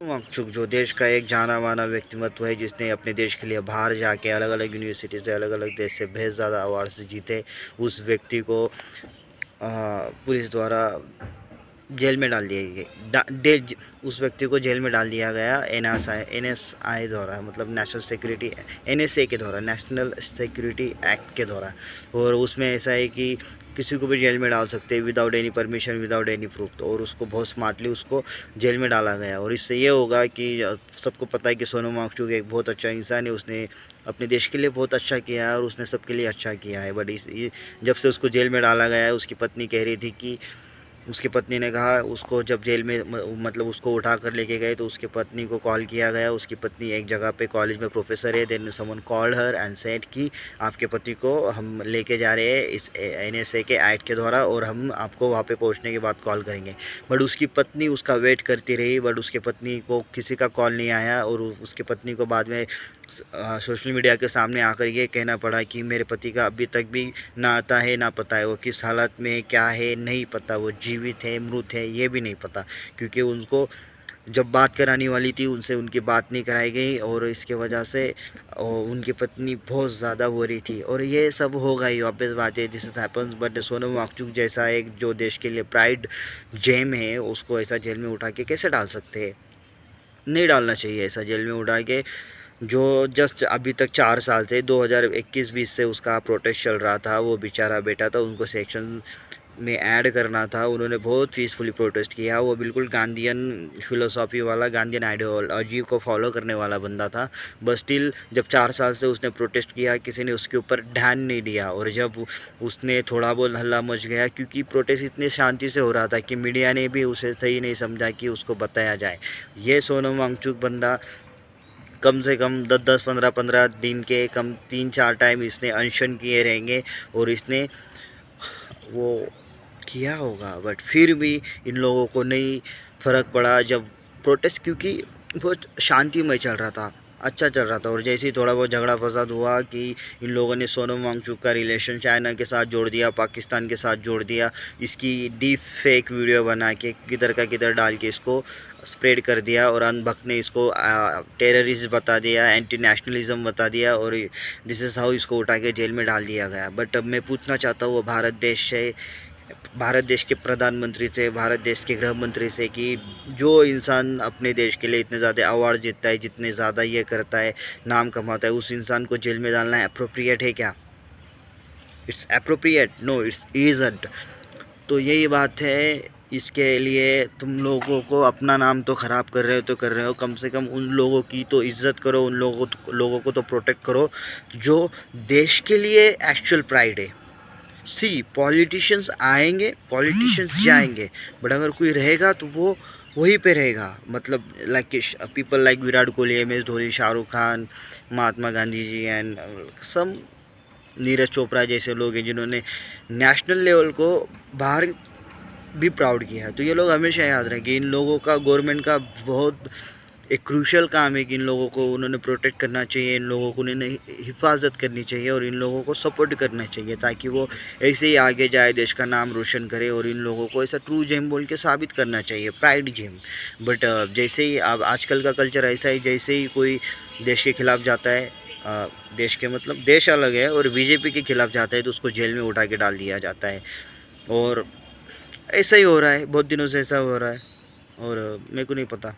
वांगचुक जो देश का एक जाना माना व्यक्तिमत्व है, जिसने अपने देश के लिए बाहर जाके अलग अलग यूनिवर्सिटी से अलग अलग देश से बेहद ज़्यादा अवार्ड्स जीते, उस व्यक्ति को पुलिस द्वारा जेल में डाल दिया गया। उस व्यक्ति को जेल में डाल दिया गया NSI द्वारा, मतलब नेशनल सिक्योरिटी NSA के द्वारा, नेशनल सिक्योरिटी एक्ट के द्वारा। और उसमें ऐसा है कि किसी को भी जेल में डाल सकते हैं without any permission, without any proof. और उसको बहुत स्मार्टली उसको जेल में डाला गया। और इससे ये होगा कि सबको पता है कि सोनम वांगचुक एक बहुत अच्छा इंसान है, उसने अपने देश के लिए बहुत अच्छा किया है और उसने सबके लिए अच्छा किया है। बट जब से उसको जेल में डाला गया है, उसकी पत्नी कह रही थी कि उसकी पत्नी ने कहा, उसको जब जेल में मतलब उसको उठा कर लेके गए तो उसकी पत्नी को कॉल किया गया। उसकी पत्नी एक जगह पे कॉलेज में प्रोफेसर है। Then someone called her and said कि आपके पति को हम लेके जा रहे हैं इस NSA के एक्ट के द्वारा, और हम आपको वहाँ पे पहुँचने के बाद कॉल करेंगे। बट उसकी पत्नी उसका वेट करती रही, बट उसके पत्नी को किसी का कॉल नहीं आया। और उसकी पत्नी को बाद में सोशल मीडिया के सामने आकर ये कहना पड़ा कि मेरे पति का अभी तक भी ना आता है ना पता है, वो किस हालत में क्या है नहीं पता, वो जीवित है मृत है ये भी नहीं पता, क्योंकि उनको जब बात कराने वाली थी उनसे उनकी बात नहीं कराई गई। और इसके वजह से उनकी पत्नी बहुत ज़्यादा वो रही थी। और ये सब होगा ही, वापस बात है, this is happens. But Sonam Wangchuk जैसा एक जो देश के लिए प्राइड जेम है, उसको ऐसा जेल में उठा के कैसे डाल सकते हैं? नहीं डालना चाहिए ऐसा जेल में उठा के। जो जस्ट अभी तक 4 साल से 2021-20 से उसका प्रोटेस्ट चल रहा था, वो बेचारा बेटा था, उनको सेक्शन में ऐड करना था। उन्होंने बहुत पीसफुली प्रोटेस्ट किया। वो बिल्कुल गांधीयन फिलोसॉफी वाला, गांधीयन आइडियोलॉजी को फॉलो करने वाला बंदा था। बस स्टिल जब 4 साल से उसने प्रोटेस्ट किया, किसी ने उसके ऊपर ध्यान नहीं दिया। और जब उसने थोड़ा बहुत हल्ला मच गया, क्योंकि प्रोटेस्ट इतनी शांति से हो रहा था कि मीडिया ने भी उसे सही नहीं समझा कि उसको बताया जाए। ये सोनम वांगचुक बंदा कम से कम 10-10, 15-15 दिन के कम 3-4 टाइम इसने अनशन किए रहेंगे और इसने वो किया होगा। बट फिर भी इन लोगों को नहीं फ़र्क पड़ा जब प्रोटेस्ट, क्योंकि बहुत शांतिमय चल रहा था, अच्छा चल रहा था। और जैसे ही थोड़ा बहुत झगड़ा फसाद हुआ कि इन लोगों ने सोनम वांगचुक का रिलेशन चाइना के साथ जोड़ दिया, पाकिस्तान के साथ जोड़ दिया, इसकी डीप फेक वीडियो बना के किधर का किधर डाल के इसको स्प्रेड कर दिया। और अनबक ने इसको टेररिस्ट बता दिया, एंटी नेशनलिज्म बता दिया। और दिस इज़ हाउ इसको उठा के जेल में डाल दिया गया। बट अब मैं पूछना चाहता हूँ वो भारत देश के प्रधानमंत्री से, भारत देश के गृह मंत्री से, कि जो इंसान अपने देश के लिए इतने ज़्यादा अवार्ड जीतता है, जितने ज़्यादा ये करता है, नाम कमाता है, उस इंसान को जेल में डालना अप्रोप्रिएट है क्या? It's appropriate? No, it's isn't. तो यही बात है। इसके लिए तुम लोगों को अपना नाम तो ख़राब कर रहे हो तो कर रहे हो, कम से कम उन लोगों की तो इज़्ज़त करो, उन लोगों को तो प्रोटेक्ट करो जो देश के लिए एक्चुअल प्राइड है। सी पॉलिटिशियंस आएंगे, पॉलिटिशियंस जाएंगे, बट अगर कोई रहेगा तो वो वहीं पे रहेगा। मतलब like people like Virat Kohli, MS Dhoni, Shahrukh Khan, Mahatma Gandhi ji and some Neeraj Chopra जैसे लोग हैं जिन्होंने नेशनल लेवल को बाहर भी प्राउड किया है। तो ये लोग हमेशा याद रखें कि इन लोगों का, गवर्नमेंट का बहुत एक क्रूशल काम है कि इन लोगों को उन्होंने प्रोटेक्ट करना चाहिए, इन लोगों को उन्हें हिफाजत करनी चाहिए और इन लोगों को सपोर्ट करना चाहिए, ताकि वो ऐसे ही आगे जाए, देश का नाम रोशन करे। और इन लोगों को ऐसा ट्रू जेम बोल के साबित करना चाहिए, प्राइड जेम। बट जैसे ही अब आजकल का कल्चर ऐसा ही, जैसे ही कोई देश के खिलाफ जाता है, देश के मतलब देश अलग है, और BJP के खिलाफ जाता है तो उसको जेल में उठा के डाल दिया जाता है। और ऐसा ही हो रहा है, बहुत दिनों से ऐसा हो रहा है, और मेरे को नहीं पता।